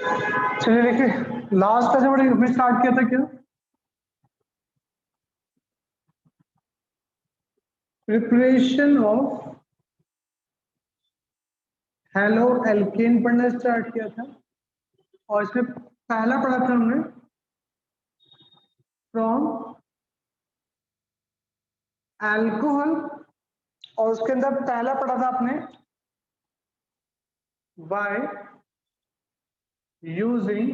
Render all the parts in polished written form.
चलिए देखिए, last class में स्टार्ट किया था क्या? प्रिपरेशन ऑफ हेलो एल्केन पढ़ना स्टार्ट किया था, और इसमें पहला पढ़ा था हमने फ्रॉम अल्कोहल, और उसके अंदर पहला पढ़ा था आपने बाय यूजिंग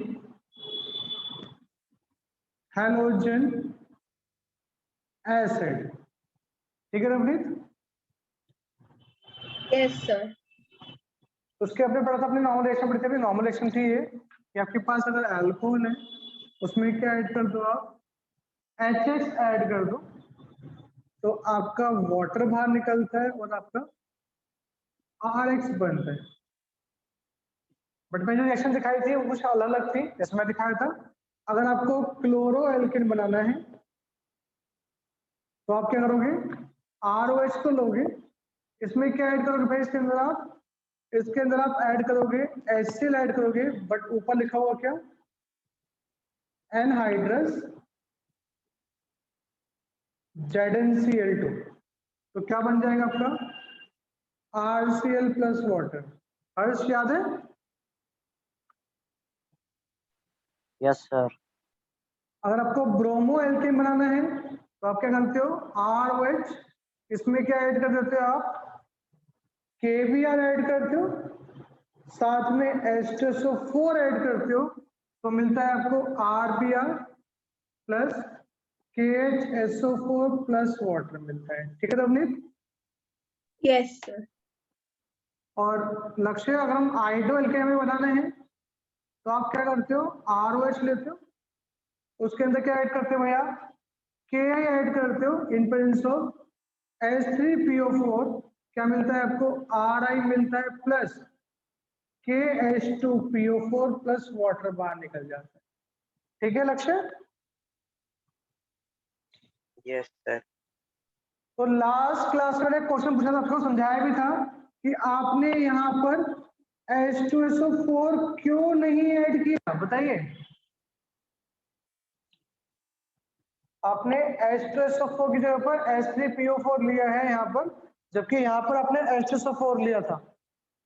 हैलोजन एसिड। ठीक है नवनीत? Yes sir. उसके अपने पढ़ा था, अपने नॉर्मल रिएक्शन पढ़ी थी। नॉर्मल रिएक्शन थी ये कि आपके पास अगर अल्कोहल है, उसमें क्या ऐड कर दो आप, HX ऐड कर दो, तो आपका वाटर बाहर निकलता है और आपका RX बनता है। बट मैंने जो रिएक्शन दिखाई थी वो कुछ अलग अलग थी। जैसे मैं दिखाया था, अगर आपको क्लोरो एल्केन बनाना है तो आप क्या करोगे, ROH को लोगे, इसमें क्या ऐड करोगे भाई, इसके अंदर आप ऐड करोगे HCl ऐड करोगे, बट ऊपर लिखा हुआ क्या, एनहाइड्रस ZnCl2। तो क्या बन जाएगा आपका, RCl प्लस वाटर। हर्ष याद है? Yes sir. अगर आपको ब्रोमो एल्केन बनाना है तो आप क्या करते हो, ROH, इसमें क्या ऐड कर देते हो आप, KBr ऐड करते हो, साथ में H2SO4 ऐड करते हो, तो मिलता है आपको RBr plus KHSO4 plus water मिलता है। ठीक है रवनीत? Yes sir. और लक्ष्य, अगर हम आइडो एल्केन में बनाना है तो आप क्या करते हो, ROH लेते हो, उसके अंदर क्या ऐड करते हो भैया, KI ऐड करते हो इन प्रेजेंस ऑफ H3PO4, क्या मिलता है आपको, RI मिलता है प्लस KH2PO4 प्लस वाटर बाहर निकल जाता है। ठीक है लक्ष्य? Yes sir. तो लास्ट क्लास में क्वेश्चन पूछा था, आपको समझाया भी था कि आपने यहाँ पर H2SO4 क्यों नहीं ऐड किया, बताइए। आपने H2SO4 की जगह पर H3PO4 लिया है यहाँ पर, जबकि यहाँ पर आपने H2SO4 लिया था।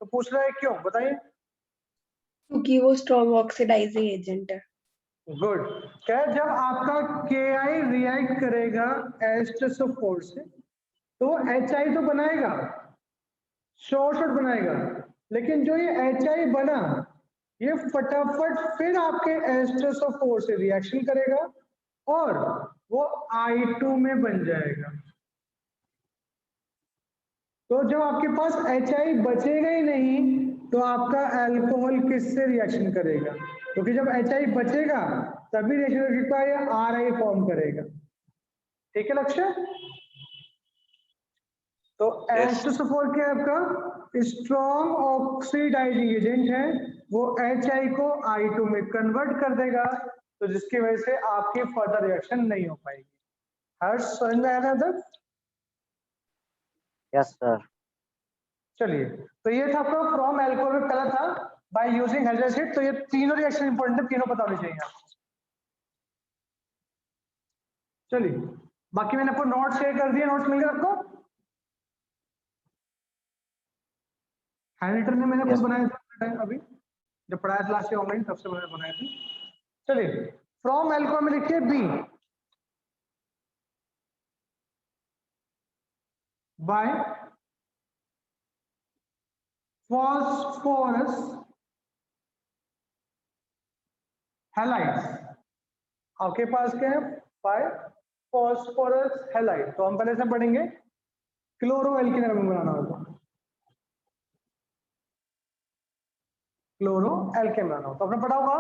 तो पूछ रहा है क्यों, बताइए। क्योंकि वो स्ट्रॉन्ग ऑक्सीडाइजिंग एजेंट है। गुड। क्या है, जब आपका KI रिएक्ट करेगा H2SO4 से तो HI तो बनाएगा, शॉर्ट बनाएगा, लेकिन जो ये HI बना, ये फटाफट फिर आपके H2SO4 से रिएक्शन करेगा और वो I2 में बन जाएगा। तो जब आपके पास HI बचेगा ही नहीं तो आपका अल्कोहल किससे रिएक्शन करेगा, क्योंकि जब HI बचेगा तभी रिएक्शन का ये RI फॉर्म करेगा। ठीक है लक्ष्य? तो H2SO4 क्या है आपका, स्ट्रॉन्ग ऑक्सीडाइजिंग एजेंट है, वो HI को I2 में कन्वर्ट कर देगा, तो जिसकी वजह से आपकी फर्दर रिएक्शन नहीं हो पाएगी। हर्ष समझ में आया था तक? Yes sir. चलिए, तो ये था आपका फ्रॉम अल्कोहल में पहला था बाय यूजिंग हेलोजेन। तो ये तीनों रिएक्शन इंपॉर्टेंट है, तीनों पता होनी चाहिए आपको। चलिए, बाकी मैंने आपको नोट्स शेयर कर दिए, नोट्स मिल गए आपको? हैमिल्टन ने मैंने खुद बनाया था अभी जब पढ़ाया था लास्ट ऑनलाइन, तब से मैंने बनाया था। चलिए, फ्रॉम अल्कोहल में लिखिए बी, बाय फॉस्फोरस हैलाइड्स। आपके पास क्या है, बाय फॉस्फोरस हैलाइड। तो हम पहले से पढ़ेंगे क्लोरो एल्केन अगर बनाना होगा, क्लोरो एल्केन बनाना हो तो आपने पढ़ा होगा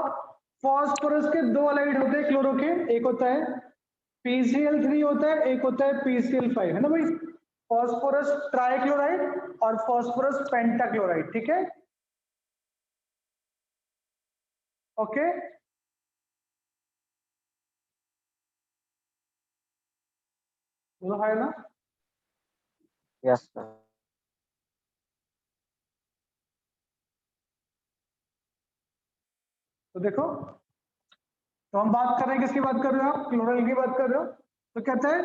फॉस्फोरस के दो हैलाइड होते हैं क्लोरो के, एक होता है PCl3 होता है, एक होता है PCl5, है ना भाई। फॉस्फोरस ट्राइक्लोराइड और फॉस्फोरस पेंटाक्लोराइड। ठीक है, ओके। है ना? Yes sir. तो देखो, तो हम बात कर रहे हैं, किसकी बात कर रहे हो आप? क्लोरल की बात कर रहे हो। तो कहते हैं,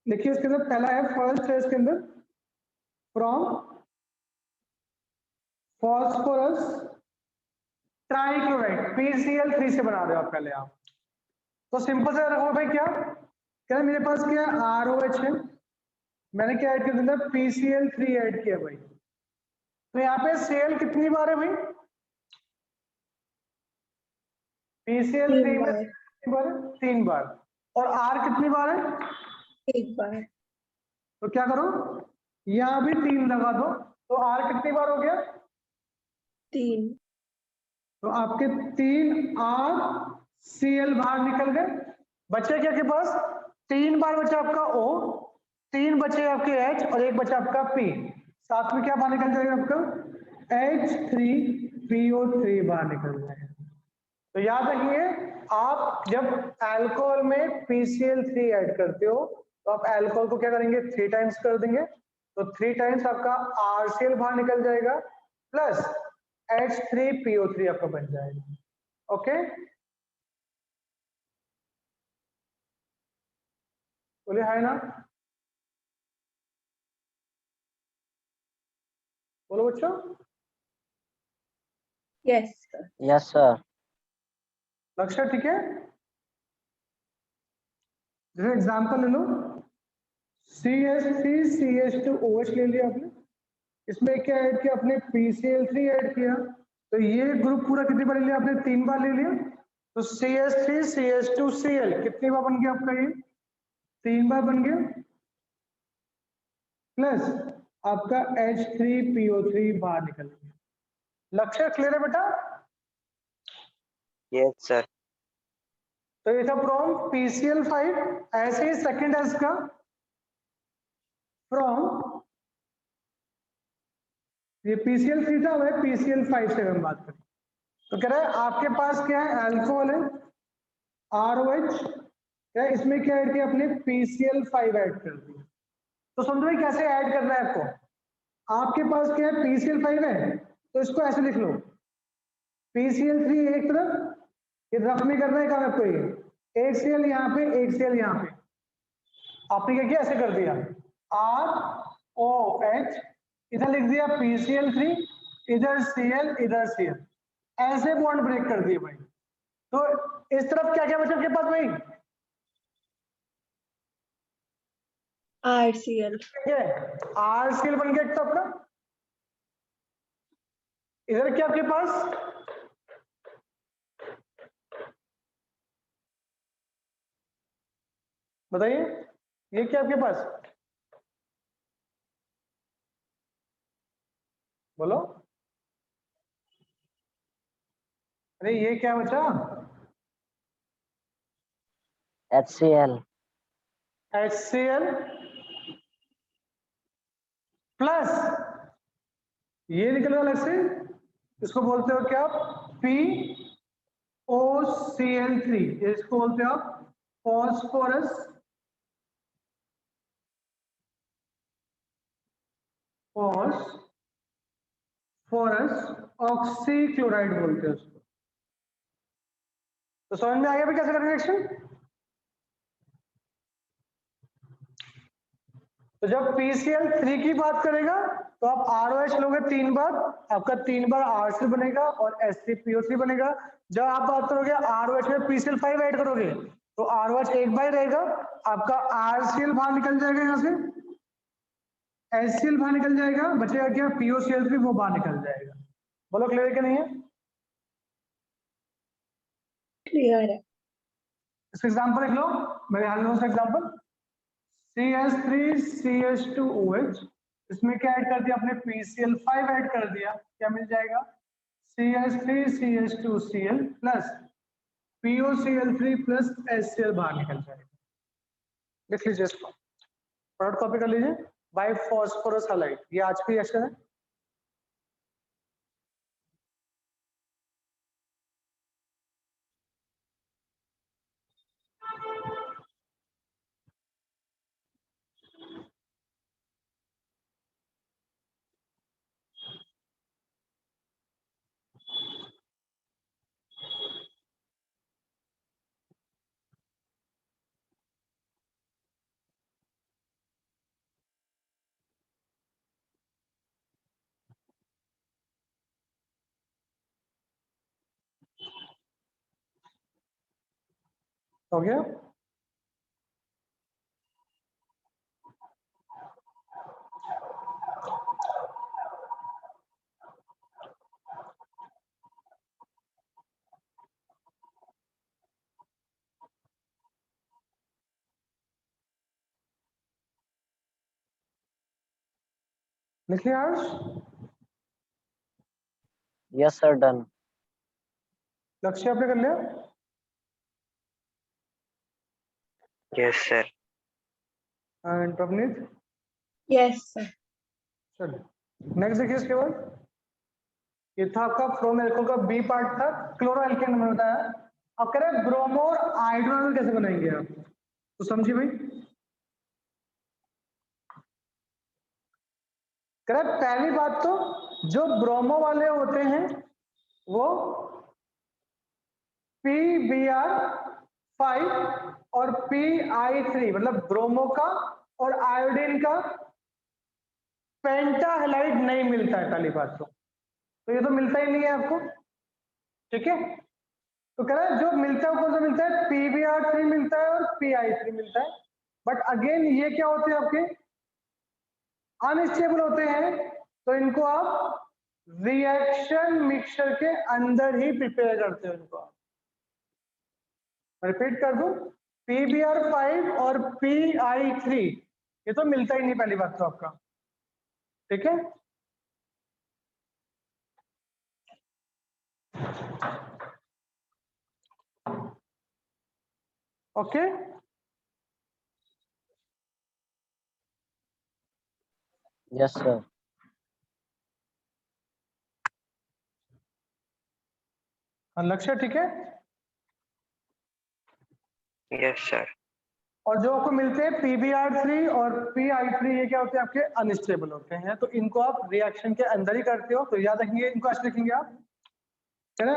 देखिए इसके अंदर पहला है, फर्स्ट है इसके अंदर, फ्रॉम फॉस्फोरस ट्राइक्लोराइड, PCl3 से बना रहे हो आप पहले आप। तो सिंपल से रखो भाई, क्या कह रहे, मेरे पास क्या है, ROH है, मैंने क्या ऐड कर दिया, PCl3 ऐड किया भाई। तो यहाँ पे Cl कितनी बार है भाई? PCl3 3 में बार, कितनी बार है? 3 बार। और R कितनी बार है? 1 बार, तो क्या करो, यहाँ भी 3 लगा दो, तो R कितनी बार हो गया? 3, तो आपके 3RCl बाहर निकल गए, बचे क्या के पास? 3 बार बचा आपका O, 3 बचे आपके H और 1 बचा आपका P। साथ में क्या बाहर निकल जाएगा आपका? H3PO3 बाहर निकल जाएगा। तो याद रखिए, आप जब अल्कोहल में PCl3 ऐड करते हो तो आप अल्कोहल को क्या करेंगे? 3 टाइम्स कर देंगे, तो 3 टाइम्स आपका RCl बाहर निकल जाएगा, प्लस H3PO3 आपका बन जाएगा। ओके, बोले हाय ना, बोलो बच्चों। yes sir, Yes, sir. लक्ष्य ठीक है? जैसे एग्जांपल ले लो, CH3CH2OH ले लिया आपने, इसमें क्या ऐड किया आपने? PCl3 ऐड किया, तो ये ग्रुप पूरा कितनी बार ले लिया आपने? 3 बार ले लिया। तो CH3CH2Cl कितनी बार बन गया आपका? ये 3 बार बन गया, प्लस आपका H3PO3 बाहर निकल गया। लक्ष्य क्लियर है बेटा? Yes, sir. तो ये था फ्रॉम PCl5। ऐसे ही सेकंड है इसका, फ्रॉम, ये PCl3 था, वह PCl5 से हम बात करें। तो कह रहा है आपके पास क्या है? अल्कोहल है, ROH, क्या इसमें क्या ऐड किया अपने? PCl5 ऐड कर दिया। तो समझो भाई कैसे ऐड करना है आपको। आपके पास क्या है? PCl5 है, तो इसको ऐसे लिख लो, PCl3 एक तरफ, ये रफ में करना है काम आपको, ये एक Cl यहाँ पे, एक Cl यहाँ पे, आपने क्या किया? ऐसे कर दिया, ROH, इधर लिख दिया PCl3, इधर Cl, इधर Cl, ऐसे बॉन्ड ब्रेक कर दिए भाई। तो इस तरफ क्या क्या बचा आपके पास भाई? RCl, ठीक है, RCl बन गया एक तो अपना। इधर क्या आपके पास? बताइए, ये क्या आपके पास? बोलो, अरे ये क्या बचा? HCl. HCl प्लस ये निकल गया अलग से, इसको बोलते हो क्या? POCl3, इसको बोलते हो आप फॉस्फोरस फॉस्फोरस ऑक्सीक्लोराइड बोलते हैं उसको। तो समझ में आ गया भी कैसे करें रिएक्शन? तो जब PCl3 की बात करेगा तो आप ROH लोगे 3 बार, आपका 3 बार RCl बनेगा और H3PO3 बनेगा। जब आप बात करोगे ROH में PCl5 ऐड करोगे तो ROH एक बार रहेगा, आपका RCl बाहर निकल जाएगा, यहाँ से HCl बाहर निकल जाएगा, बचेगा क्या? POCl3, वो बाहर निकल जाएगा। बोलो क्लियर है कि नहीं है? clear है, इसका एग्जाम्पल लिख लो, मेरे हाल में एग्जाम्पल, CH3CH2OH, इसमें क्या ऐड कर दिया आपने? PCl5 ऐड कर दिया, क्या मिल जाएगा? CH3CH2Cl plus POCl3 plus HCl बाहर निकल जाएगा। लिख लीजिए इसको, प्रोडक्ट कॉपी कर लीजिए, बाई फॉस्फोरस हैलाइड, ये आज की रिएक्शन है। हो गया। लिख लिया हर्ष? Yes, sir. Done. लक्ष्य आपने कर लिया? Yes, sir. And Pravneet? Yes, sir. चलिए नेक्स्ट देखिए इसके बाद। ये था आपका फ्लोम एल्कोहल का बी पार्ट था, क्लोरो एल्केन में बताया। अब कह रहे हैं ब्रोमो और आयोडीन कैसे बनाएंगे आप, तो समझिए भाई। कह रहे पहली बात तो जो ब्रोमो वाले होते हैं वो PBr5 और Pi3 मतलब ब्रोमो का और आयोडीन का पेंटाहेलाइड नहीं मिलता है पहली बात तो ये तो मिलता ही नहीं है आपको, ठीक है। तो कह रहा है जो मिलता है कौन सा मिलता है, PBr3 मिलता है और Pi3 मिलता है। बट अगेन ये क्या होते हैं आपके अनस्टेबल होते हैं, तो इनको आप रिएक्शन मिक्सचर के अंदर ही प्रिपेयर करते हो इनको। रिपीट कर दूं, PBr5 और Pi3 ये तो मिलता ही नहीं पहली बात तो आपका, ठीक है। Okay Yes, sir. लक्ष्य ठीक है। Yes, sir. और जो आपको मिलते हैं PBr3 और Pi3 ये क्या होते हैं आपके अनस्टेबल होते हैं, तो इनको आप रिएक्शन के अंदर ही करते हो, तो याद रखेंगे इनको ऐसे लिखेंगे आप, है ना,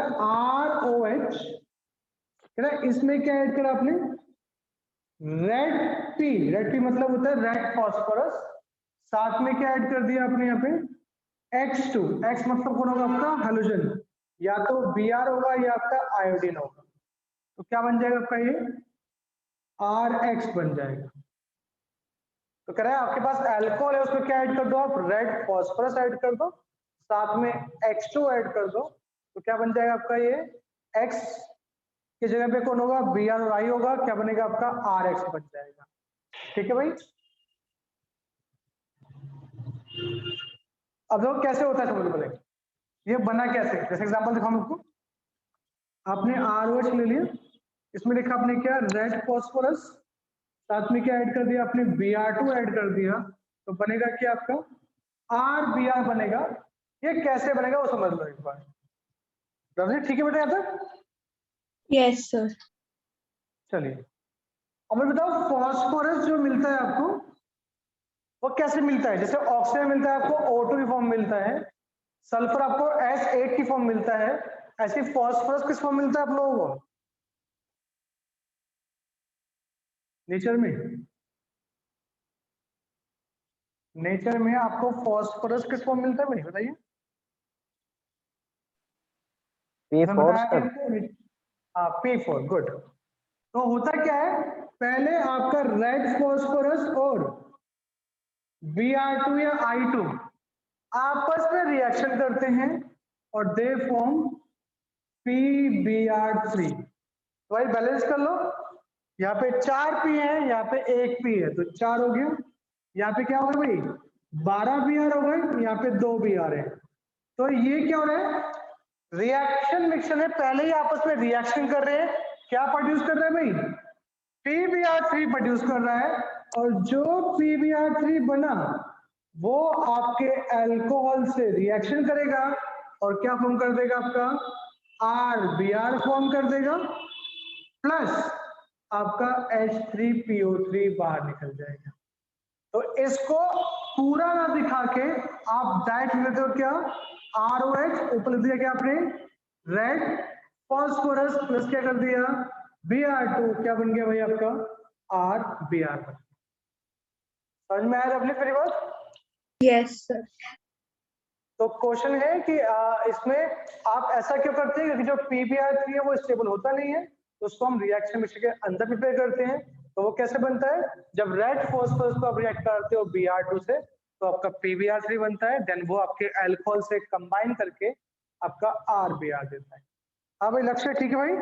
ROH, है ना, इसमें क्या ऐड करा आपने रेड पी मतलब होता है रेड फॉस्फोरस, साथ में क्या ऐड कर दिया आपने यहाँ पे X2, X मतलब कौन होगा आपका हेलोजन, या तो Br होगा या आपका आयोडीन होगा, तो क्या बन जाएगा आपका ये RX बन जाएगा। तो कह रहा है आपके पास अल्कोहल है उसमें क्या ऐड कर दो आप रेड फॉस्फोरस ऐड कर दो, साथ में X2 ऐड कर दो, तो क्या बन जाएगा आपका ये X की जगह पे कौन होगा Br और I होगा, क्या बनेगा आपका RX बन जाएगा, ठीक है भाई। अब देखो कैसे होता है समझ बोले, ये बना कैसे, जैसे एग्जांपल दिखाऊं आपको, आपने ROH ले लिया, इसमें लिखा आपने क्या रेड फॉस्फोरस, साथ में क्या ऐड कर दिया आपने Br2 ऐड कर दिया, तो बनेगा क्या आपका RBr बनेगा। ये कैसे बनेगा वो समझ लो एक बार, ठीक है बेटा यहाँ तक? Yes, sir. चलिए अब मैं बताओ फॉस्फोरस जो मिलता है आपको वो कैसे मिलता है, जैसे ऑक्सीजन मिलता है आपको O2 की फॉर्म मिलता है, सल्फर आपको S8 की फॉर्म मिलता है, ऐसे फॉस्फोरस किस फॉर्म मिलता है आप लोगों को नेचर में? नेचर में आपको फॉस्फोरस किस फॉर्म मिलता है भाई बताइए? P4, sir. हाँ P4, गुड। तो होता क्या है, पहले आपका रेड फॉस्फोरस और Br2 या I2 आपस में रिएक्शन करते हैं और दे फॉर्म PBr3। तो भाई बैलेंस कर लो, यहाँ पे 4 P है, यहाँ पे 1 P है, तो 4 हो गया, यहाँ पे क्या होगा भाई 12 Br हो गए, यहाँ पे 2 Br है, तो ये क्या हो रहा है रिएक्शन मिक्सचर है, पहले ही आपस में रिएक्शन कर रहे हैं, क्या प्रोड्यूस कर रहा है भाई PBr3 प्रोड्यूस कर रहा है, और जो PBr3 बना वो आपके अल्कोहल से रिएक्शन करेगा और क्या फॉर्म कर देगा आपका RBr फॉर्म कर देगा, प्लस आपका H3PO3 बाहर निकल जाएगा। तो इसको पूरा ना दिखा के आप डायरेक्ट लेते हो क्या ROH, ऊपर लिख दिया क्या आपने रेड फॉस्फोरस, प्लस क्या कर दिया Br2, क्या बन गया भाई आपका RBr बन गया। समझ में आया अपनी मेरी बात? Yes, sir. तो क्वेश्चन है कि इसमें आप ऐसा क्यों करते हैं, क्योंकि जो PBr3 है वो स्टेबल होता नहीं है, तो उसको हम रिएक्शन मिक्सचर के अंदर प्रिपेयर करते हैं। तो वो कैसे बनता है, जब रेड फॉस्फोरस को आप रिएक्ट करते हो Br2 से तो आपका PbR3 बनता है, देन वो आपके अल्कोहल से कंबाइन करके आपका RBr देता है। हाँ भाई लक्ष्य, ठीक है भाई।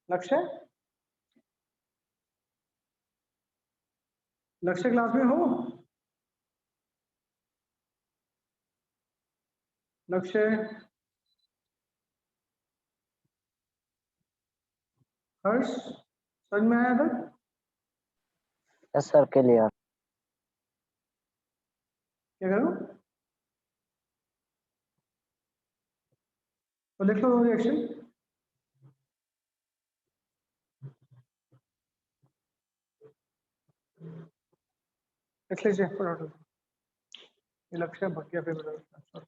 लक्ष्य, लक्ष्य क्लास में हो? लक्ष्य, हर्ष, समझ में आया था? Yes, sir. Clear. क्या करूं? तो लिख लो रिएक्शन। लिख लीजिए फटाफट। ये लक्ष्य भग गया फिर।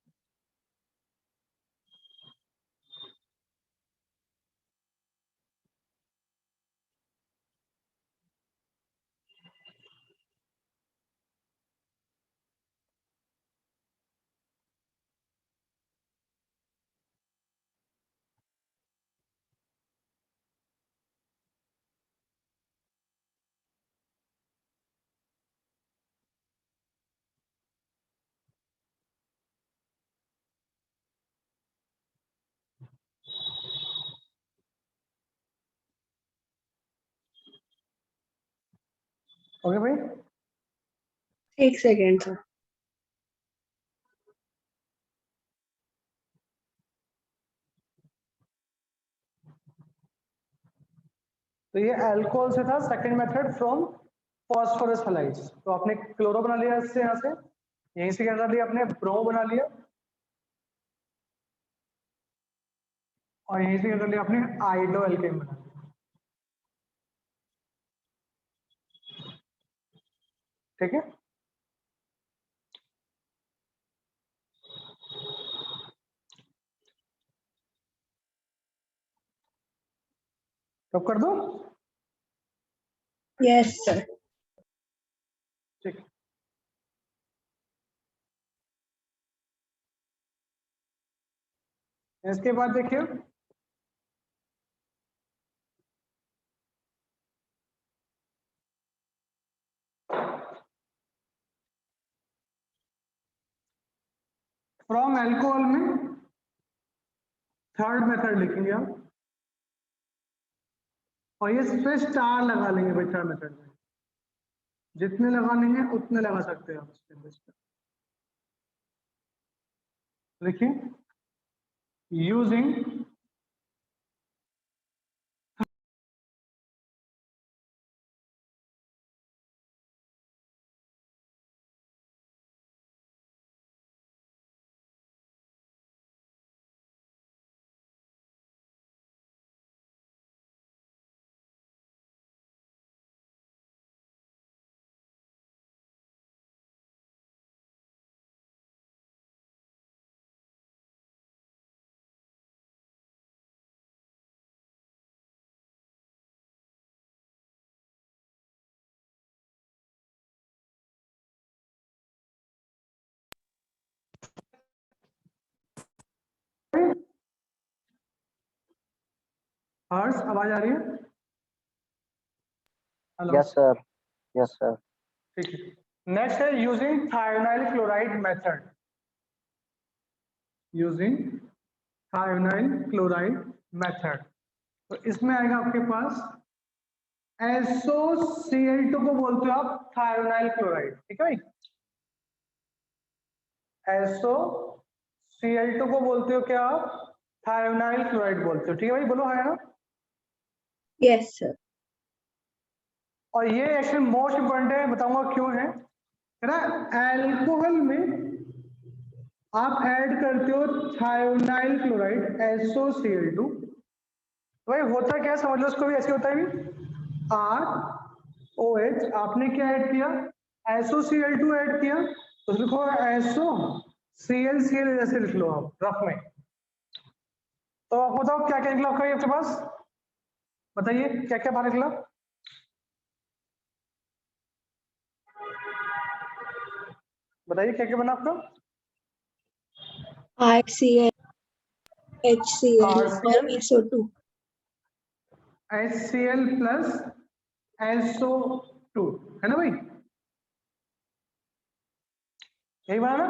ओके भाई, एक सेकेंड सर। तो ये अल्कोहल से था second method from phosphorus halides. तो आपने क्लोरो बना लिया इससे, यहाँ से यहीं से क्या बना लिया आपने, ब्रोमो बना लिया, और यहीं से क्या कर लिया आपने, आइडो एल्केन बना लिया। ठीक है, तो कर दो। Yes sir. ठीक है, इसके बाद देखिए फ्रॉम अल्कोहल में थर्ड मेथड लिखेंगे आप, और ये फिर स्टार लगा लेंगे भाई थर्ड मेथड में। जितने लगाने हैं उतने लगा सकते हैं आप इसके अंदर। लिखिए, यूजिंग हर्ष, आवाज आ रही है? Hello, Yes, sir. Yes, sir. ठीक है। नेक्स्ट है using thionyl chloride method. Using thionyl chloride method, तो इसमें आएगा आपके पास SOCl2 को बोलते हो आप थायोनाइल क्लोराइड। ठीक है भाई, SOCl2 को बोलते हो क्या आप, थायोनाइल क्लोराइड बोलते हो। ठीक है भाई, बोलो है ना। Yes sir. और ये एक्चुअली मोस्ट इंपॉर्टेंट है, बताऊंगा क्यों है ना। अल्कोहल में आप ऐड करते हो थायोनाइल क्लोराइड SOCl2, तो भाई होता क्या है समझ लो, उसको भी ऐसे होता है ROH, आपने क्या ऐड किया, SOCl2 ऐड किया, तो लिखो SOCl जैसे लिख लो आप रफ में। तो आप बताओ क्या क्या निकला आपका ये आपके पास, बताइए क्या क्या बाहर निकला। बताइए क्या क्या बना आपका। HCl HCl or RCl SO2. HCl plus SO2 है ना भाई, यही बना ना?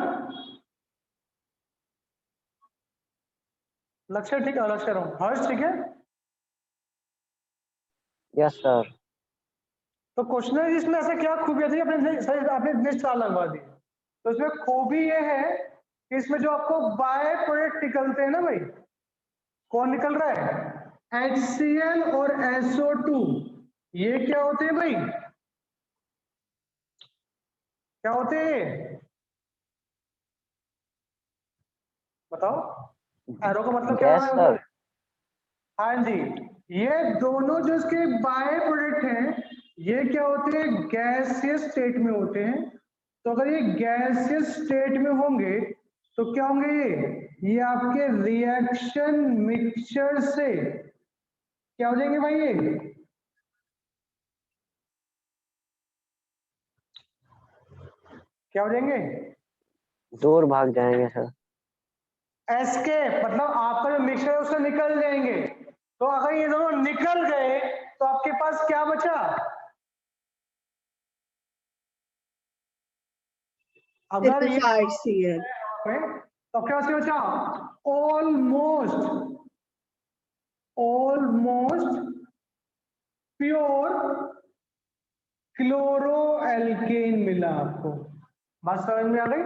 लक्ष्य ठीक है, लक्ष्य रहा हूँ, हर्ष ठीक है। Yes sir. तो क्वेश्चन है इसमें ऐसा क्या खूबियां थी, आपने इतने स्टार लगवा दिए। तो इसमें खूबी ये है कि इसमें जो आपको बाय प्रोडक्ट निकलते हैं ना भाई, कौन निकल रहा है? HCl और SO2। ये क्या होते हैं भाई, क्या होते हैं बताओ? एरो का मतलब क्या गैस है सर। उधर? हाँ जी, ये दोनों जो इसके बाय प्रोडक्ट हैं ये क्या होते हैं? गैसियस स्टेट में होते हैं। तो अगर ये गैसियस स्टेट में होंगे तो क्या होंगे? ये आपके रिएक्शन मिक्सचर से क्या हो जाएंगे भाई? ये क्या हो जाएंगे? दूर भाग जाएंगे सर। एस्केप, मतलब आपका जो मिक्सचर है उससे निकल जाएंगे। तो अगर ये दोनों निकल गए तो आपके पास क्या बचा? अगर ये सिर्फ RCl. तो क्या से बचा? ऑलमोस्ट प्योर क्लोरो एल्केन मिला आपको। बात समझ में आ गई?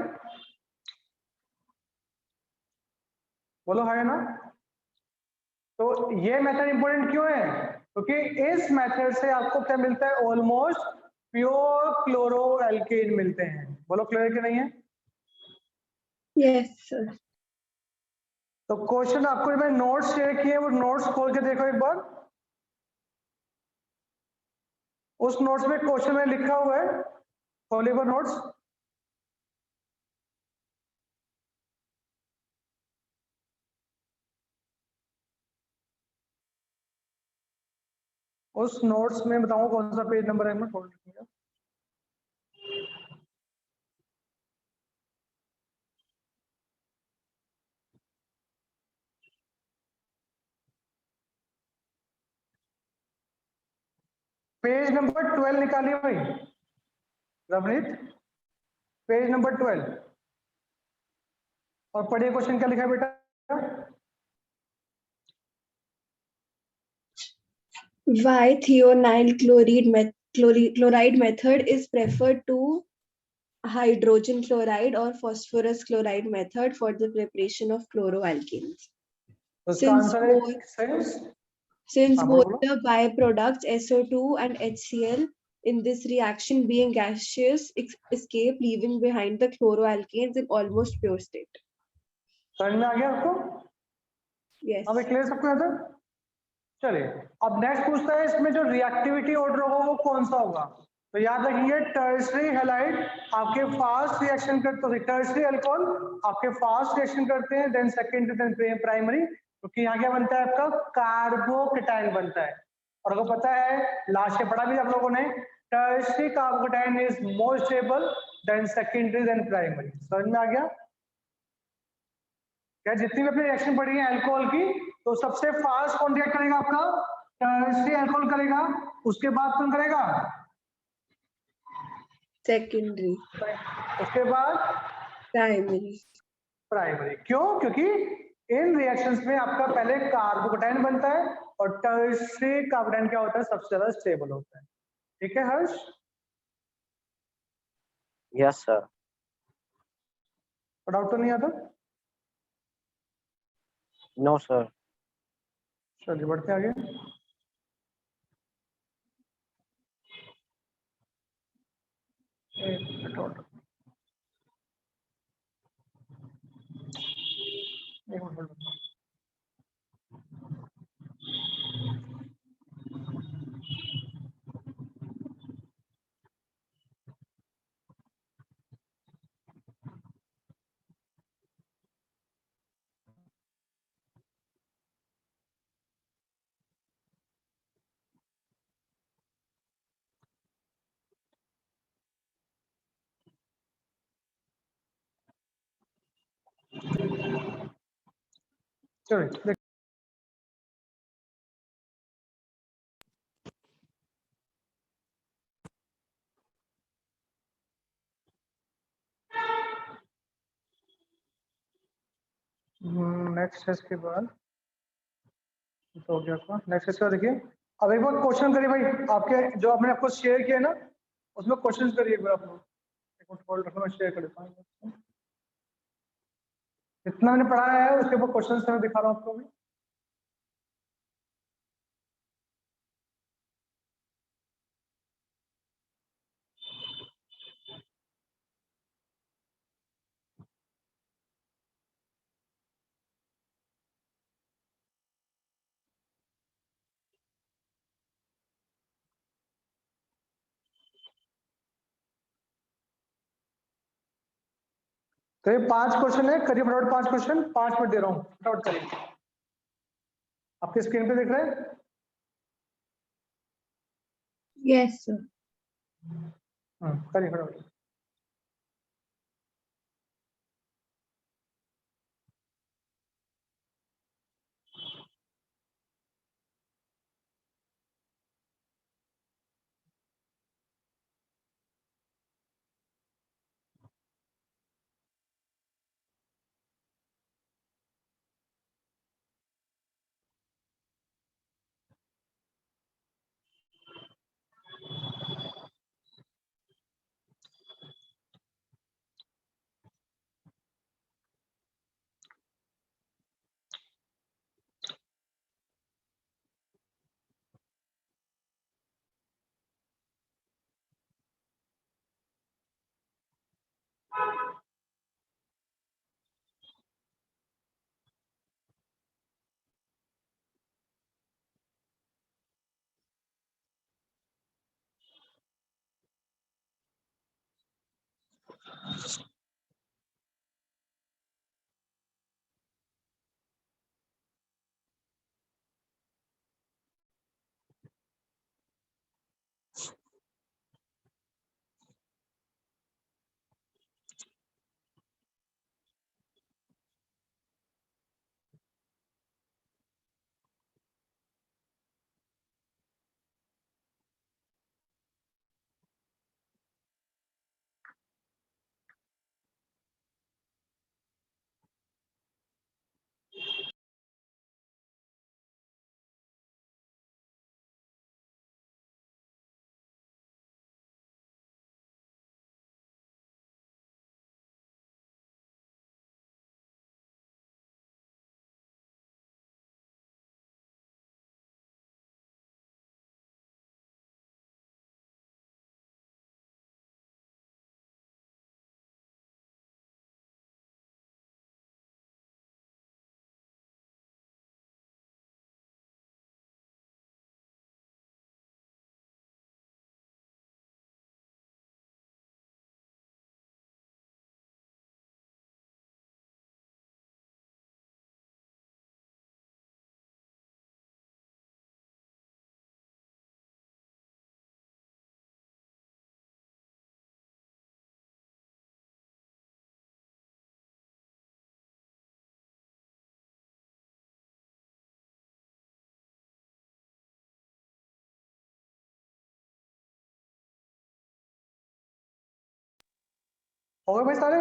बोलो है ना? तो ये मेथड इंपॉर्टेंट क्यों है? क्योंकि इस मेथड से आपको क्या मिलता है? ऑलमोस्ट प्योर क्लोरो एल्केन मिलते हैं। बोलो क्लियर कि नहीं है? Yes, sir. तो क्वेश्चन आपको जो मैंने नोट्स शेयर किए वो नोट्स खोल के देखो एक बार। उस नोट्स में क्वेश्चन में लिखा हुआ है, खोलिए वो नोट्स। उस नोट्स में बताऊं कौन सा पेज नंबर है, मैं खोल लिखूंगा। पेज नंबर 12 निकालिए भाई रवनीत, पेज नंबर 12 और पढ़िए क्वेश्चन क्या लिखा है बेटा। Why thionyl chloride method is preferred to hydrogen chloride or phosphorus chloride method for the preparation of chloroalkanes? तो इसका Since आंसर both, है since हाँ both बोलो। the byproducts SO2 and HCl in this reaction being gaseous escape leaving behind the chloroalkanes in almost pure state. समझ में आ गया आपको? Yes. अब क्लियर सबको यहाँ तक? चलिए अब नेक्स्ट पूछता है इसमें जो रिएक्टिविटी ऑर्डर होगा वो कौन सा होगा। तो याद रखिए टर्शरी हैलाइड आपके फास्ट रिएक्शन करते हैं, टर्शरी अल्कोहल आपके फास्ट रिएक्शन करते हैं, देन सेकेंडरी देन प्राइमरी, क्योंकि यहाँ क्या बनता है आपका? कार्बोकेटाइन बनता है। और आपको पता है लास्ट में पढ़ा भी आप लोगों ने, tertiary carbocation is more stable than secondary than primary. समझ में आ गया? क्या जितनी भी अपनी रिएक्शन पड़ी है अल्कोहल की, तो सबसे फास्ट कौन रिएक्ट करेगा? आपका टर्शरी अल्कोहल करेगा, उसके बाद कौन करेगा? Secondary. उसके बाद Primary. प्राइमरी। क्यों? क्योंकि इन रिएक्शंस में आपका पहले कार्बोकेटाइन बनता है और टर्शरी कार्बोकेटाइन क्या होता है? सबसे ज्यादा स्टेबल होता है। ठीक है हर्ष? Yes sir. डाउट तो नहीं आता? No sir. चलिए बढ़ते आगे। एक मिनट और। एक मिनट। चलो नेक्स्ट है इसके बाद तो हो गया आपका। नेक्स्ट इसका देखिए, अब एक बार क्वेश्चन करिए भाई, आपके जो आपने आपको शेयर किया ना उसमें क्वेश्चन करिए एक बार आप लोग। एक मिनट होल्ड रखो, मैं शेयर कर देता हूँ। जितना मैंने पढ़ाया है उसके ऊपर क्वेश्चन मैं दिखा रहा हूँ आपको अभी। तो ये 5 क्वेश्चन है, करिए फटाफट 5 क्वेश्चन, 5 मिनट दे रहा हूँ, फटाफट करिए। आपके स्क्रीन पे दिख रहा है? Yes, sir. करिए फटाफट। हो गए भाई सारे?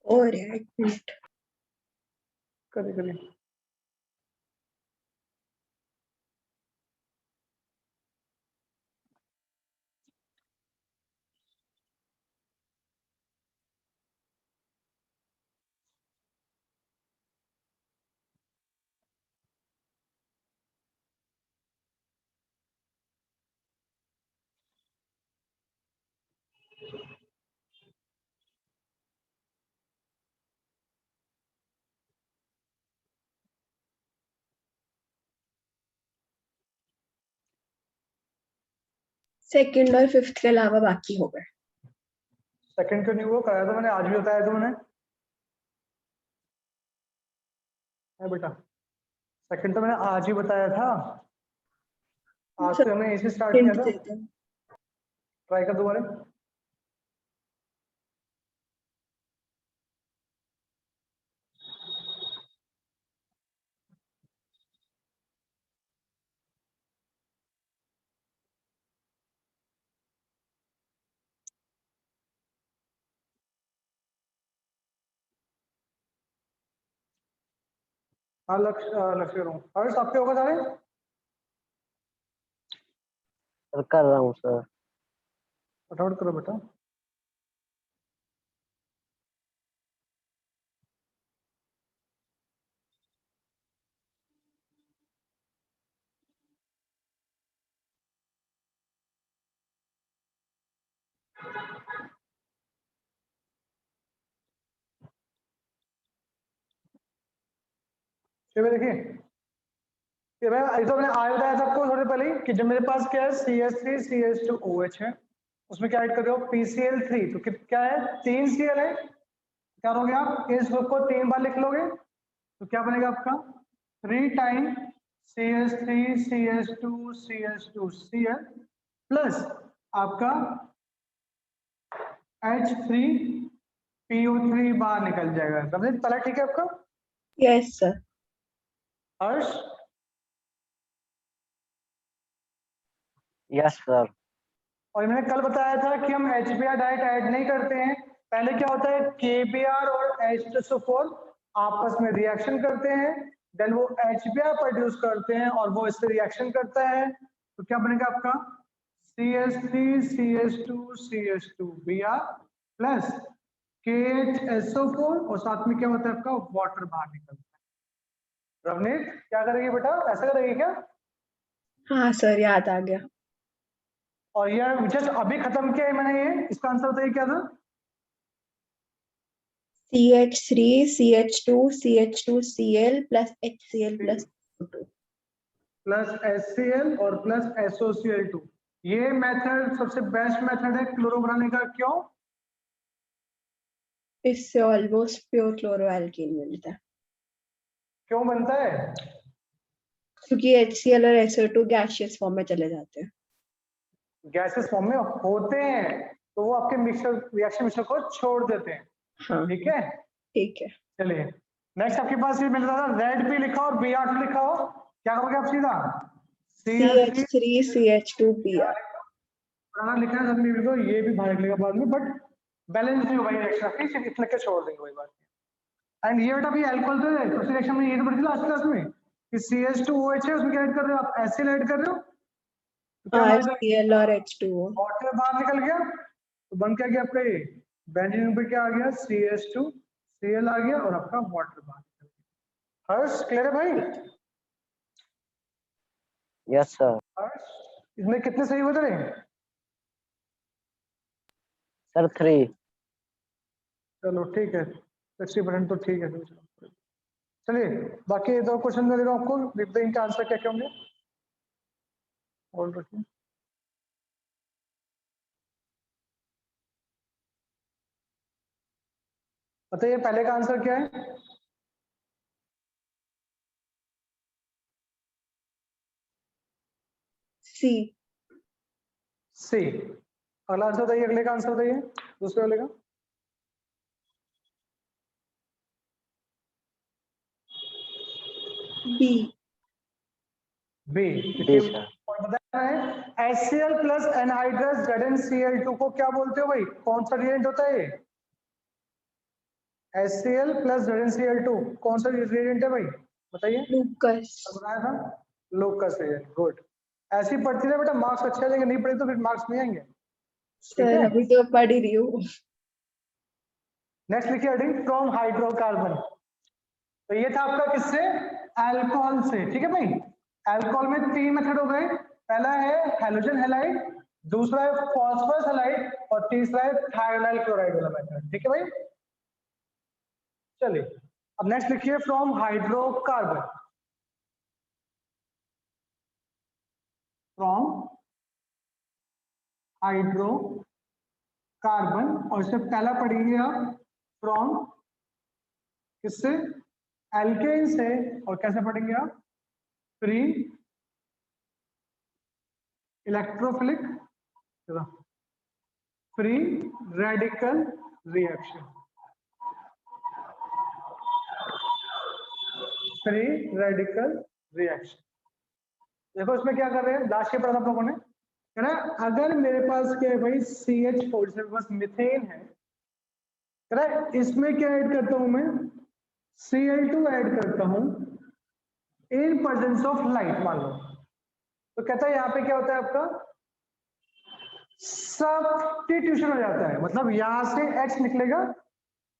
और एक मिनट। करिए करिए। सेकंड और फिफ्थ के अलावा बाकी हो गए। सेकंड क्यों नहीं हुआ? कराया तो मैंने, आज भी बताया तो मैंने। है बेटा, सेकंड तो मैंने आज ही बताया था। आज से हमने ऐसे स्टार्ट किया हिंट था। दे दो। ट्राई कर दोबारा। हाँ लक्ष्य हूँ। हर्ष आपके होगा सारे? सर कर रहा हूँ सर। फटाफट करो बेटा। चलिए देखिए, ये मैं तो मैंने आया बताया था आपको थोड़े पहले ही कि जब मेरे पास क्या है CH3 CH2OH है, उसमें क्या ऐड कर रहे हो PCl3, तो क्या है 3 Cl है, क्या करोगे आप इस ग्रुप को 3 बार लिख लोगे तो क्या बनेगा आपका 3 time CH3 CH2 CH2 Cl plus आपका H3PO3 बाहर निकल जाएगा। समझे पहला? ठीक है आपका? Yes, sir. Harsh? Yes sir. और मैंने कल बताया था कि हम HBr डायरेक्ट ऐड नहीं करते हैं। पहले क्या होता है KBr और H2SO4 आपस में रिएक्शन करते हैं, देन वो HBr प्रोड्यूस करते हैं और वो इससे रिएक्शन करता है, तो क्या बनेगा आपका CH3 CH2 CH2Br plus KHSO4 और साथ में क्या होता है आपका वाटर बाहर निकलता है। रवनीत क्या करेगी बेटा, ऐसा करेगी क्या? हाँ सर, याद आ गया। और ये जस्ट अभी खत्म किया है मैंने, ये इसका आंसर बताइए क्या था? CH3 CH2 CH2Cl plus HCl plus O2 plus HCl और प्लस SOCl2। ये मेथड सबसे बेस्ट मेथड है क्लोरो बनाने का। क्यों? इससे ऑलमोस्ट प्योर क्लोरोएल्कीन मिलता है, क्यों बनता है? क्योंकि HCl और SO2 गैसियस फॉर्म में चले जाते हैं। गैसेस फॉर्म में होते हैं तो वो आपके मिक्सर रिएक्शन मिक्सर को छोड़ देते हैं। हाँ ठीक है, ठीक है। चलिए नेक्स्ट आपके पास ये मिल रहा था रेड भी लिखा और Br लिखा हो, क्या करोगे आप सीधा CH3 CH2Br। पुराना लिखा है सबने को, ये भी बाहर निकलेगा बाद में, बट बैलेंस नहीं होगा ये रिएक्शन आपकी, सिर्फ इतना के छोड़ देंगे वही बात। एंड ये बेटा भी अल्कोहल तो है, सबसे रिएक्शन में ये तो पढ़ी थी लास्ट क्लास में कि CH2OH है, उसमें क्या ऐड कर रहे हो आप? एसिड ऐड कर रहे हो, तो क्या बाहर निकल HCl और H2O। वाटर बाहर निकल गया, तो बन क्या गया आपका ये बेंजीन पे क्या आ गया CH2Cl आ गया और आपका वाटर बाहर निकल गया। हर्ष क्लियर है भाई? Yes sir. हर्ष इसमें कितने सही हुए थे? सर 3। चलो ठीक है, 60% तो ठीक है। चलिए बाकी 2 क्वेश्चन में दे रहा हूँ आपको, लिख दें इनका आंसर क्या क्या होंगे। और रखिए बताइए पहले का आंसर क्या है? C। सी। अगला आंसर बताइए, अगले का आंसर बताइए, दूसरे वाले का। B। बी। B sir. बताया है HCl प्लस एनहाइड्रस ZnCl2 को क्या बोलते हो भाई? कौन सा रिएजेंट होता है ये? HCl प्लस ZnCl2 कौन सा रिएजेंट है भाई, बताइए। लूकस। बताया था लूकस रिएजेंट। गुड, ऐसी पढ़ती रहे बेटा, मार्क्स अच्छे आ जाएंगे, नहीं पढ़े तो फिर मार्क्स नहीं आएंगे। ठीक सर है, अभी तो पढ़ ही रही हूँ। नेक्स्ट लिखिए हेडिंग फ्रॉम हाइड्रोकार्बन। तो ये था आपका किससे? अल्कोहल से। ठीक है भाई, अल्कोहल में 3 मेथड हो गए, पहला है हैलोजन हैलाइड, दूसरा है फॉस्फोरस हैलाइड और तीसरा है थायोनाइल क्लोराइड वाला मेथड। ठीक है भाई, चलिए अब नेक्स्ट लिखिए फ्रॉम हाइड्रोकार्बन। फ्रॉम हाइड्रोकार्बन, और इससे पहला पढ़ेंगे आप फ्रॉम किससे? एल्केन से। और कैसे पढ़ेंगे आप? Free electrophilic free radical reaction. Free radical reaction. देखो इसमें क्या कर रहे हैं, लास्ट के पढ़ा था आप लोगों ने, है ना? अगर मेरे पास क्या है भाई CH4, जैसे मेरे पास मिथेन है ना, इसमें क्या ऐड करता हूं मैं? Cl2 ऐड करता हूं, इन प्रेजेंस ऑफ लाइट मान लो। तो कहता है यहाँ पे क्या होता है आपका सब्स्टिट्यूशन हो जाता है, मतलब यहां से H निकलेगा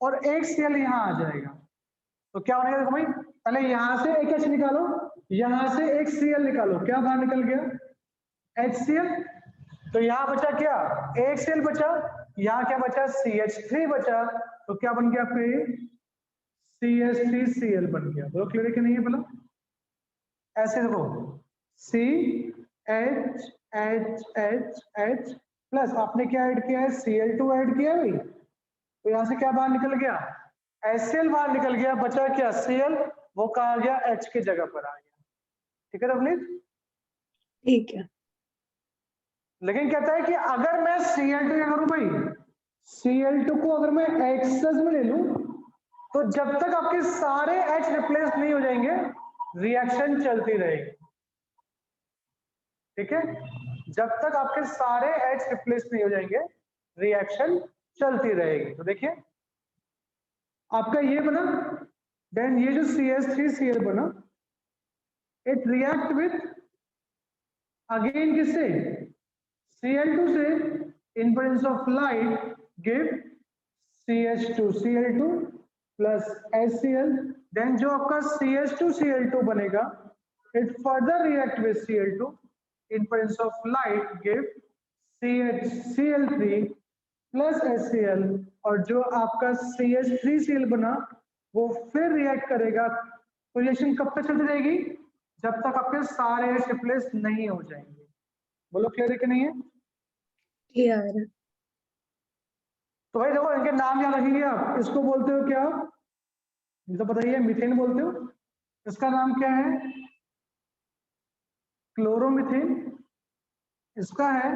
और एक Cl यहाँ आ जाएगा। तो क्या होने देखो भाई, पहले यहां से एक H निकालो, यहां से एक Cl निकालो, क्या बाहर निकल गया HCl। तो यहाँ बचा क्या, एक Cl बचा, यहाँ क्या बचा CH3 बचा, तो क्या बन गया फिर CH3Cl बन गया। बोलो क्लियर है कि नहीं है? बोलो ऐसे देखो CH प्लस आपने क्या ऐड किया है Cl2 ऐड किया है भाई, तो यहां से क्या बाहर निकल गया HCl बाहर निकल गया, बचा क्या Cl, वो कहा गया H की जगह पर आ गया। ठीक है रवनीत? ठीक है। लेकिन कहता है कि अगर मैं Cl2 क्या करूं भाई, Cl2 को अगर मैं एक्सेस में ले लूं तो जब तक आपके सारे H रिप्लेस नहीं हो जाएंगे रिएक्शन चलती रहेगी। ठीक है, जब तक आपके सारे H रिप्लेस नहीं हो जाएंगे रिएक्शन चलती रहेगी। तो देखिए आपका ये बना, देन ये जो CH3Cl बना, इट रिएक्ट विथ अगेन किससे Cl2 से, in presence of light give CH2Cl2 plus HCl। Then जो आपका CH2Cl2 बनेगा it further react with Cl2 in presence of light give CH3Cl3 plus HCl, और जो आपका CH3Cl बना वो फिर रिएक्ट करेगा। तो रिएक्शन कब तक चलती रहेगी, जब तक आपके सारे H रिप्लेस नहीं हो जाएंगे। बोलो क्लियर है कि नहीं है? क्लियर। तो भाई देखो इनके नाम याद रखेंगे आप, इसको बोलते हो क्या, तो बताइए मीथेन बोलते हो, इसका नाम क्या है क्लोरोमीथेन, इसका है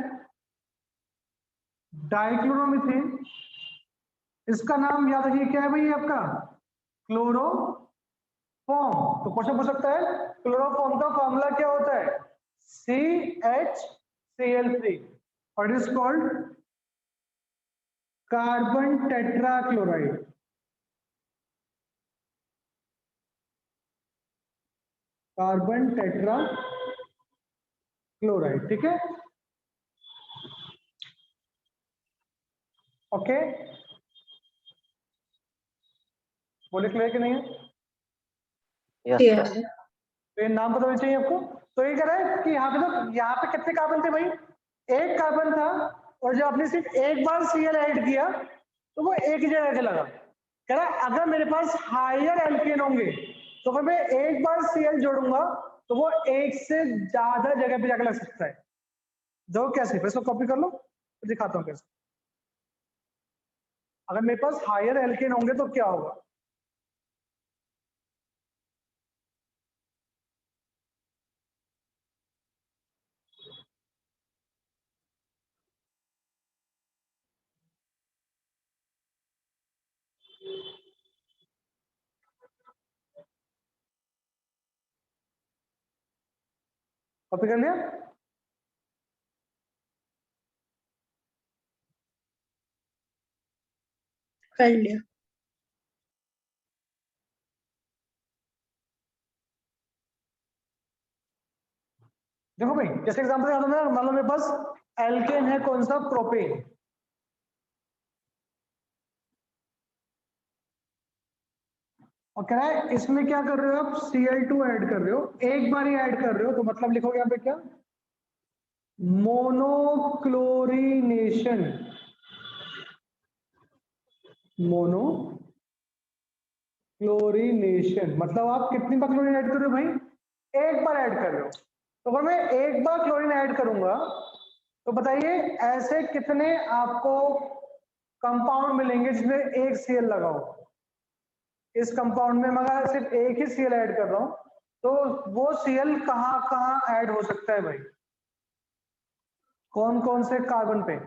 डाइक्लोरोमीथेन, इसका नाम याद रखिए क्या है भाई आपका क्लोरोफॉर्म। तो क्वेश्चन पूछ सकता है क्लोरोफॉर्म का फॉर्मूला क्या होता है CHCl3 और it is called carbon tetrachloride. Carbon tetrachloride, ठीक है ओके। बोले क्लियर कि नहीं है? Yes clear. सर। तो ये नाम पता होना चाहिए आपको। तो ये कह रहा है कि यहाँ पे तो यहाँ पे कितने कार्बन थे भाई, एक कार्बन था, और जब आपने सिर्फ एक बार Cl ऐड किया तो वो एक ही जगह के लगा। कह रहा है अगर मेरे पास हायर एल्केन होंगे तो अगर मैं एक बार Cl जोड़ूंगा तो वो एक से ज्यादा जगह पे जाकर लग सकता है। जो कैसे, इसको कॉपी कर लो तो दिखाता हूँ कैसे। अगर मेरे पास हायर एल्केन होंगे तो क्या होगा, कॉपी कर लिया? कर लिया। देखो भाई जैसे एग्जांपल याद होना, मान लो मेरे पास एल्केन है कौन सा प्रोपेन, और कह रहा है इसमें क्या कर रहे हो आप Cl2 ऐड कर रहे हो, एक बार ही ऐड कर रहे हो, तो मतलब लिखोगे यहाँ पे क्या मोनोक्लोरिनेशन। मोनोक्लोरिनेशन मतलब आप कितनी बार क्लोरीन ऐड कर रहे हो भाई, एक बार ऐड कर रहे हो। तो अगर मैं एक बार क्लोरीन ऐड करूंगा तो बताइए ऐसे कितने आपको कंपाउंड मिलेंगे जिसमें एक Cl लगा हो। इस कंपाउंड में मगर सिर्फ एक ही Cl ऐड कर रहा हूं तो वो Cl कहां कहां ऐड हो सकता है भाई, कौन कौन से कार्बन पे?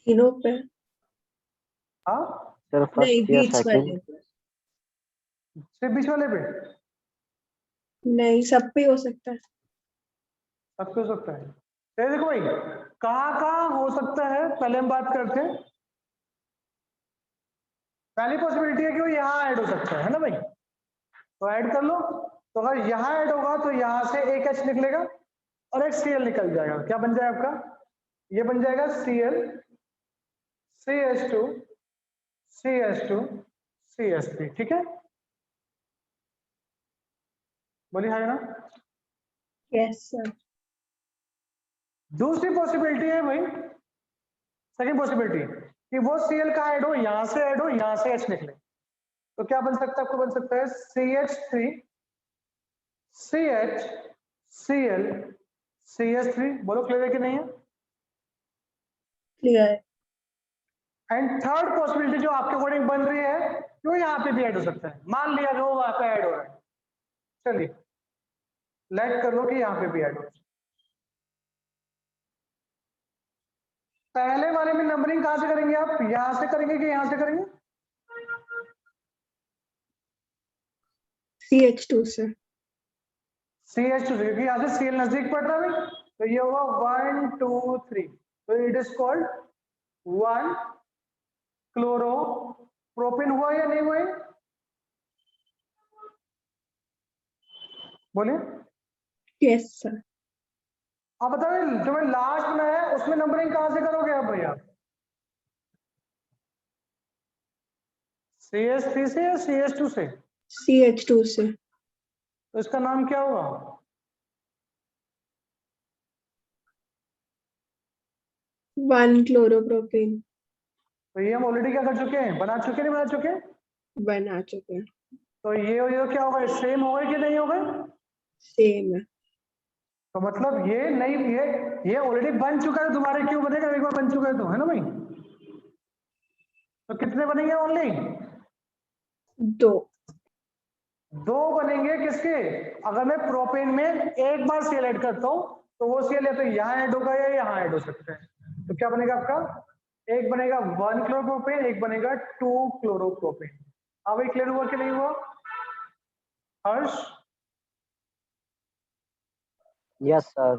तीनों पे। हाँ सर नहीं, फर्स्ट या बीच सेकंड। वाले पे। सिर्फ बीच वाले पे? नहीं, सब पे हो सकता है। सब पे हो सकता है। तो देखो भाई कहां कहां हो सकता है, पहले हम बात करते हैं। पहली पॉसिबिलिटी है कि वो यहाँ ऐड हो सकता है ना भाई, तो ऐड कर लो। तो अगर यहाँ ऐड होगा तो यहाँ से एक H निकलेगा और एक Cl निकल जाएगा। क्या बन जाएगा आपका? ये बन जाएगा Cl CH2 CH2 CH3। ठीक है, बोलिए है ना। Yes, sir. दूसरी पॉसिबिलिटी है भाई, सेकंड पॉसिबिलिटी कि वो Cl का ऐड हो, यहां से ऐड हो, यहां से H निकले। तो क्या बन सकता है? आपको बन सकता है CH3 CH Cl CH3। बोलो क्लियर है कि नहीं है? Clear. एंड थर्ड पॉसिबिलिटी जो आपके अकॉर्डिंग बन रही है कि वो यहाँ पे भी ऐड हो सकता है। मान लिया कि वो वहां पे ऐड हो रहा है, चलिए लेट कर लो कि यहाँ पे भी ऐड हो रहा है। पहले वाले में नंबरिंग कहां से करेंगे आप? यहां से करेंगे कि यहां से करेंगे? CH2, sir. CH2 से, क्योंकि यहाँ से Cl नजदीक पड़ रहा है। तो ये होगा 1 2 3, तो it is called 1 chloro propane. हुआ या नहीं हुआ? बोलिए। Yes, sir. आप बताओ जो मैं लास्ट बनाया है उसमें नंबरिंग कहां से करोगे आप भैया? CH3 से या CH2 से? CH2, sir. तो इसका नाम क्या हुआ? 1 chloropropane. तो ये हम ऑलरेडी क्या कर चुके हैं? बना चुके नहीं बना चुके? बना चुके हैं. तो ये क्या होगा? सेम होगा कि नहीं होगा? Same है. तो मतलब ये नहीं, ये ऑलरेडी बन चुका है, दोबारा क्यों बनेगा? एक बार बन चुका है तो, है ना भाई। तो कितने बनेंगे? ओनली 2. दो बनेंगे। किसके? अगर मैं प्रोपेन में एक बार Cl ऐड करता हूं तो वो Cl या तो यहाँ ऐड होगा या यहाँ ऐड हो सकता है। तो क्या बनेगा आपका? एक बनेगा 1 क्लोरोप्रोपेन, एक बनेगा 2 क्लोरोप्रोपेन। हाँ भाई, क्लियर हुआ कि नहीं हुआ हर्ष? Yes, sir.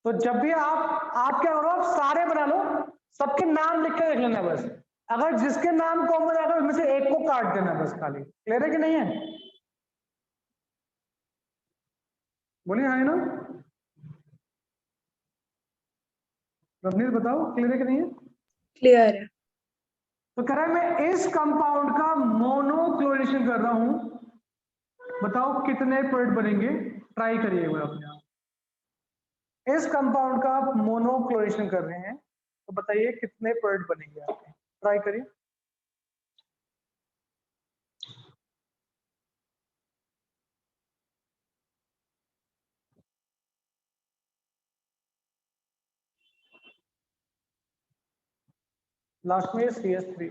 तो जब भी आप क्या करो, आप सारे बना लो, सबके नाम लिख के देख लेना बस। अगर जिसके नाम कॉमन आएगा उसमें से एक को काट देना बस खाली। क्लियर है कि नहीं है? बोलिए हाँ है ना। रवनीत बताओ क्लियर है कि नहीं है? Clear है. तो कह रहा है मैं इस कंपाउंड का मोनोक्लोरेशन कर रहा हूं, बताओ कितने प्रोडक्ट बनेंगे? ट्राई करिए वो अपने आप। इस कंपाउंड का आप मोनोक्लोरेशन कर रहे हैं तो बताइए कितने प्रोडक्ट बनेंगे आपके? ट्राई करिए। लास्ट में CH3।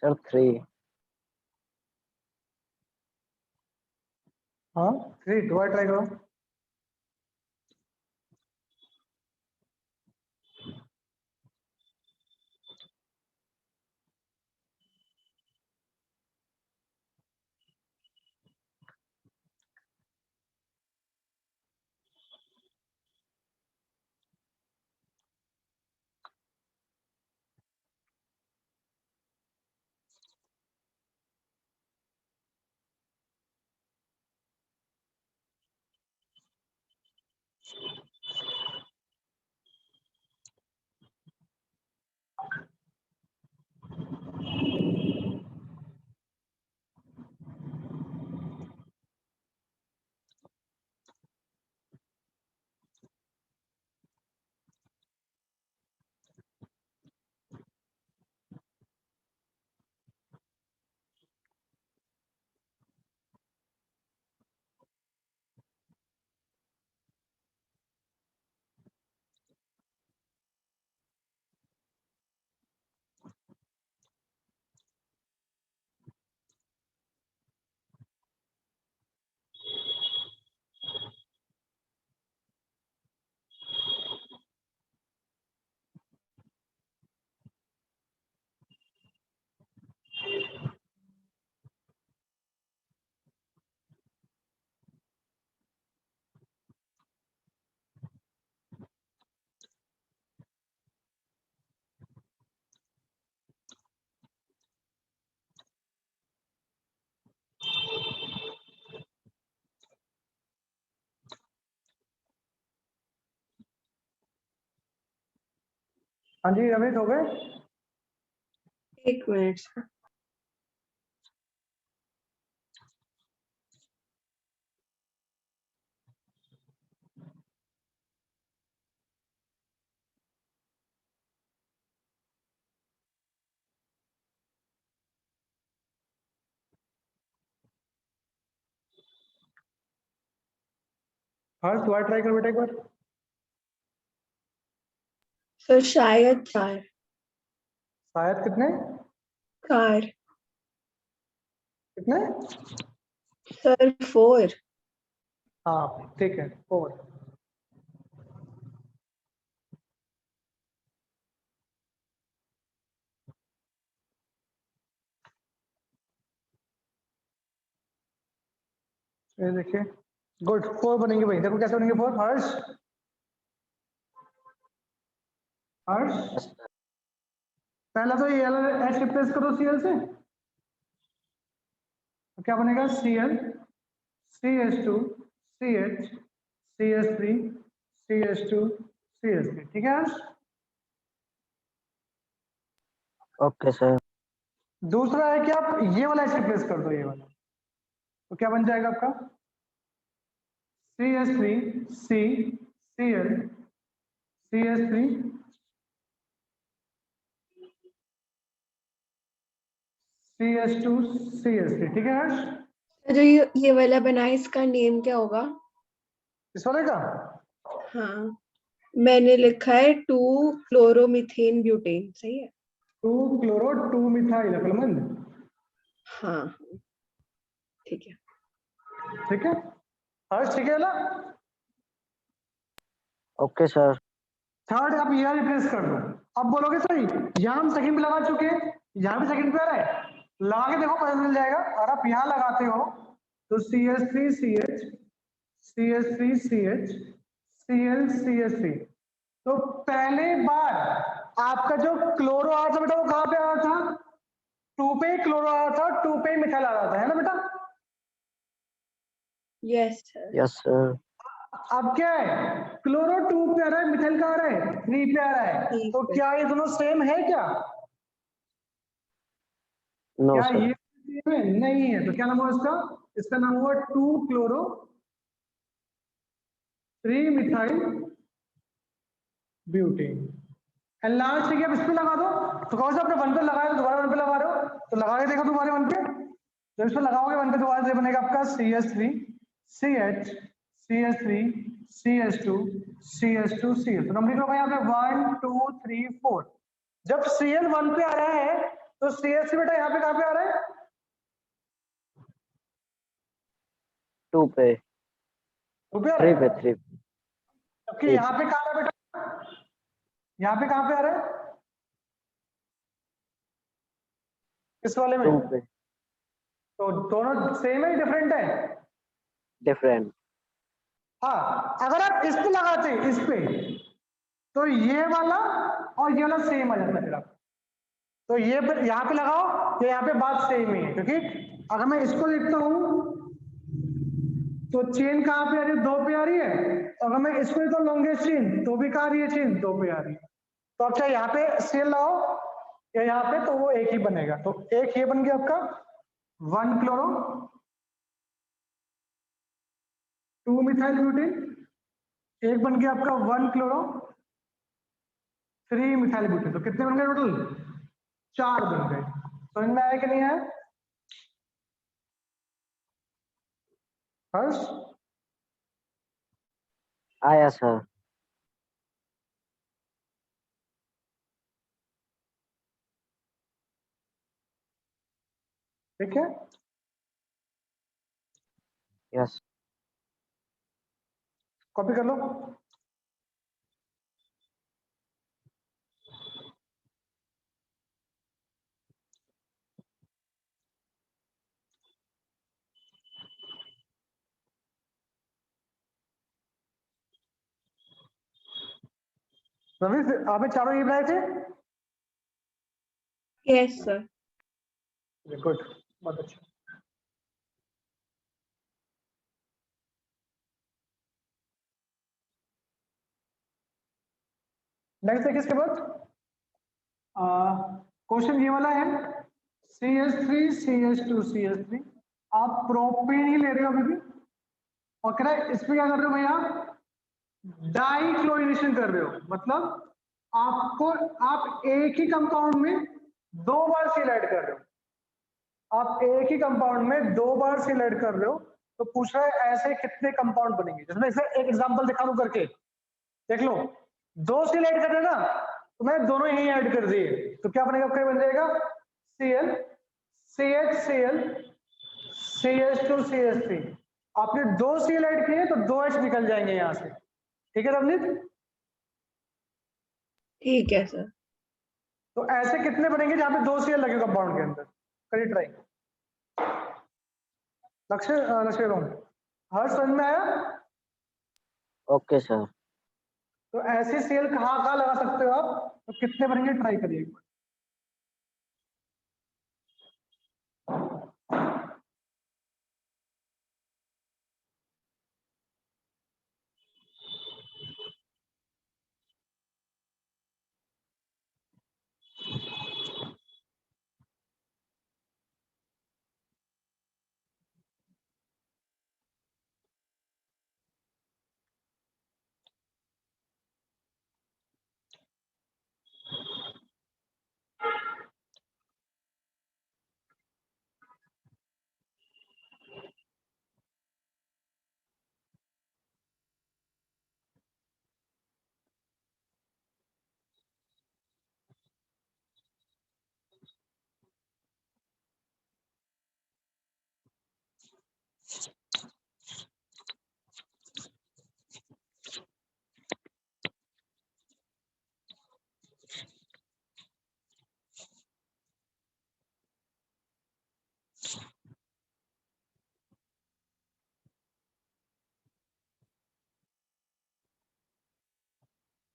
सर 3। हाँ 3 दोबारा ट्राई करो। हाँ जी रमेश हो गए? 1 मिनट। हर्ष दोबारा ट्राई करो बेटा एक बार। सर शायद 4। शायद कितने? 4 कितने? सर 4। हाँ ठीक है 4। ये देखिए गुड 4 बनेंगे भाई। देखो कैसे बनेंगे 4। हर्ष हर्ष पहला तो ये एच रिप्लेस करो सीएल से, तो क्या बनेगा Cl CH2 CH CH3 CH2 CH3। ठीक है हर्ष? Okay sir. दूसरा है कि आप ये वाला एच रिप्लेस कर दो, ये वाला, तो क्या बन जाएगा आपका CH3 C Cl CH3 CH2 CH3। ठीक है हर्ष? जो ये वाला बना है इसका नेम क्या होगा? इस वाले का हाँ मैंने लिखा है 2 क्लोरोमीथेन ब्यूटेन, सही है? 2 क्लोरो 2 मिथाइल अकलमंद। हाँ ठीक है। ठीक है हर्ष? ठीक है ना? Okay sir. थर्ड आप ये रिप्लेस कर दो। अब बोलोगे सर यहाँ हम सेकंड पे लगा चुके हैं, यहाँ भी सेकंड पे आ रहा है, लगा के देखो पता चल जाएगा। और आप यहाँ लगाते हो तो CH3CH CH3CH Cl CH3। तो पहले बार आपका जो क्लोरो आ रहा था बेटा वो कहाँ पे आ रहा था? 2 पे क्लोरो आ रहा था, 2 पे मिथाइल आ रहा था, है ना बेटा? Yes sir. Yes sir. अब क्या है क्लोरो 2 पे आ रहा है, मिथाइल का आ रहा है 3 पे आ रहा है, ठीक तो है। क्या ये दोनों सेम है क्या? नो क्या सर। ये सेम है? नहीं है। तो क्या नाम हुआ इसका? इसका नाम हुआ 2 chloro 3 methyl butane. And last आप इस पे लगा दो, तो कौन सा आपने 1 पे लगाया तो दोबारा 1 पे लगा रहे हो, तो लगा के देखो दोबारा 1 पे। तो इस पे लगाओगे 1 पे दोबारा से बनेगा आपका CH3 CH CH3 CH2 CH2 CH। तो नंबर लिखो भाई आपने 1 2 3 4। जब Cl 1 पे आ रहा है तो CH बेटा यहाँ पे कहाँ पे आ रहा है? 2 पे, 2 पे आ 3 रहा पे, है, 3 जबकि 3 यहाँ पे कहाँ आ रहा है बेटा? यहाँ पे कहाँ पे आ रहा है इस वाले में? 2 पे, तो दोनों सेम है डिफरेंट है? डिफरेंट। हाँ, अगर आप इस पे लगाते इस पे तो ये वाला और ये वाला सेम आ जाता है। तो ये यहाँ पे लगाओ, यहाँ पे बात सेम ही है, क्योंकि अगर मैं इसको लिखता हूं तो चेन कहाँ पे आ रही है? 2 पे आ रही है। तो अगर मैं इसको लिखता हूँ लॉन्गेस्ट चेन, तो भी कहाँ आ रही है चेन? 2 पे आ रही है। तो आप चाहे यहाँ पे सेल लाओ या यहाँ पे, तो वो एक ही बनेगा। तो एक ये बन गया आपका 1 क्लोरो 2 मिथाइल ब्यूटेन, एक बन गया आपका 1 क्लोरो 3 मिथाइल ब्यूटेन। तो कितने बन गए टोटल? 4 बन गए। समझ में आया कि नहीं आया हर्ष? आया सर। ठीक है, यस। कॉपी कर लो। रवि, आपने चारों ये बनाए थे? Yes, sir. गुड, बहुत अच्छा। नेक्स्ट देखिए इसके बाद क्वेश्चन ये वाला है, CH3 CH2 CH3, आप प्रोपेन ही ले रहे हो अभी भी, और कह रहा है इसमें क्या कर रहे हो भैया? डाई क्लोरिनेशन कर रहे हो, मतलब आपको आप एक ही कंपाउंड में 2 बार सील ऐड कर रहे हो। आप एक ही कंपाउंड में 2 बार सील ऐड कर रहे हो। तो पूछ रहा है ऐसे कितने कंपाउंड बनेंगे। जैसे मैं इसे एक एग्जांपल दिखा दूं करके, देख लो। 2 सील ऐड कर रहे ना, तो मैं दोनों यही ऐड कर दिए, तो क्या बनेगा? क्या बन जाएगा? Cl CHCl CH2 CH3। आपने 2 सील ऐड किए तो 2 H निकल जाएंगे यहां से। ठीक है रवनीत? ठीक है सर। तो ऐसे कितने बनेंगे जहां पे 2 सीएल लगे कंपाउंड के अंदर? करिए ट्राई। लक्ष्य लक्ष्य हर समझ में आया? Okay sir. तो ऐसे सीएल कहाँ कहाँ लगा सकते हो आप, तो कितने बनेंगे ट्राई करिए एक बार।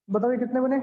बताओ ये कितने बने?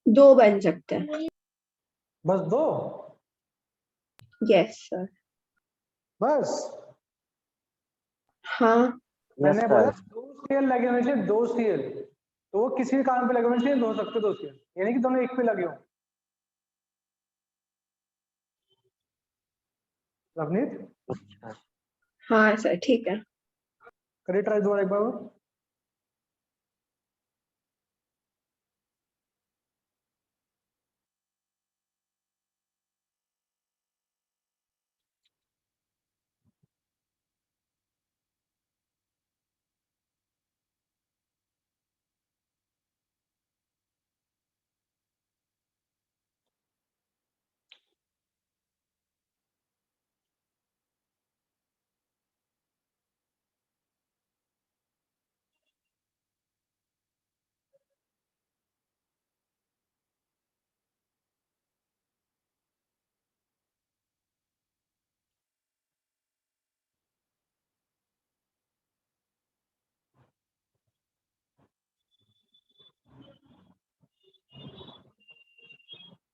दो बन सकते हैं। बस दो? Yes sir. बस? हाँ। Yes, मैंने बोला sir. 2 CL लगे होने चाहिए, 2 CL, तो वो किसी भी काम पे लगे होने चाहिए, हो सकते 2 CL, यानी कि दोनों एक पे लगे हो। रवनीत अच्छा. हाँ सर ठीक है। करिए ट्राई दोबारा एक बार और।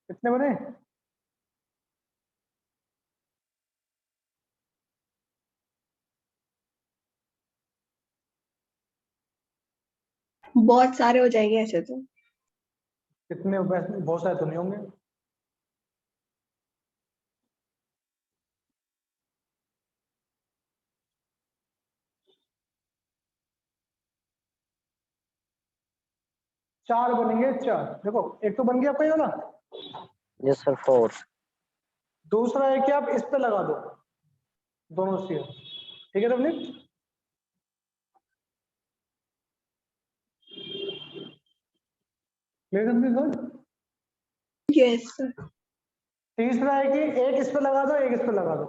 कितने बने? बहुत सारे हो जाएंगे ऐसे तो। कितने? बहुत सारे तो नहीं होंगे। चार बनेंगे, चार। देखो एक तो बन गया आपका ये वाला, Yes, sir. 4. दूसरा है कि आप इस पे लगा दो दोनों CL, ठीक है Ravneet? Clear sir? Yes sir. तीसरा है कि एक इस पे लगा दो, एक इस पे लगा दो।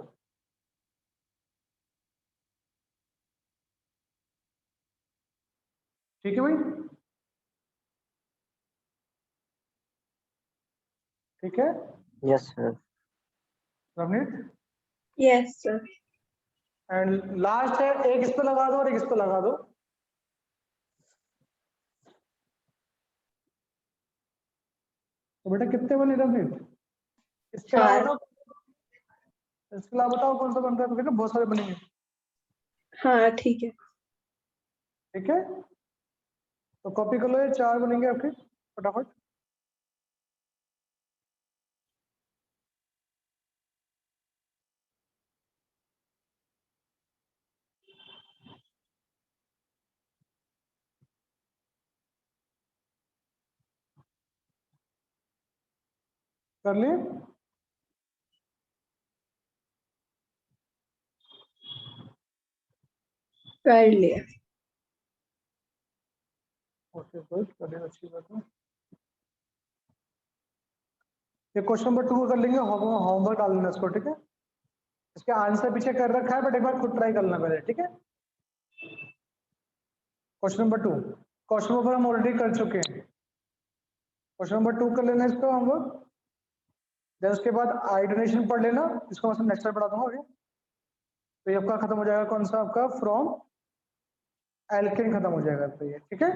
ठीक है भाई? ठीक है Yes, sir. Ravneet? Yes sir. And last है, एक इस पे लगा दो और एक इस पे लगा दो। तो बेटा कितने बने रवनीत? इसके अलावा 4। बताओ, इसके अलावा बताओ कौन सा बन रहा है? तो बेटा बहुत सारे बनेंगे। हाँ ठीक है। ठीक है, तो कॉपी कर लो, ये 4 बनेंगे आपके फटाफट। कर लिए? कर लिया। ओके गुड, चलिए अच्छी बात है। ये क्वेश्चन नंबर 2 कर लेंगे, होमवर्क डाल लेना इसको, ठीक है? इसके आंसर पीछे कर रखा है, बट एक बार खुद ट्राई करना पहले, ठीक है? क्वेश्चन नंबर 2, क्वेश्चन नंबर हम ऑलरेडी कर चुके हैं। क्वेश्चन नंबर 2 कर लेना इसको होमवर्क, देन उसके बाद आइडोनेशन पढ़ लेना, इसको मैं नेक्स्ट टाइम पढ़ा दूंगा आगे। तो ये आपका खत्म हो जाएगा, कौन सा आपका? फ्रॉम एल्केन खत्म हो जाएगा, तो ये ठीक है।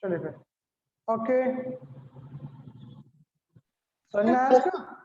चलिए फिर, ओके, समझ में आया इसका?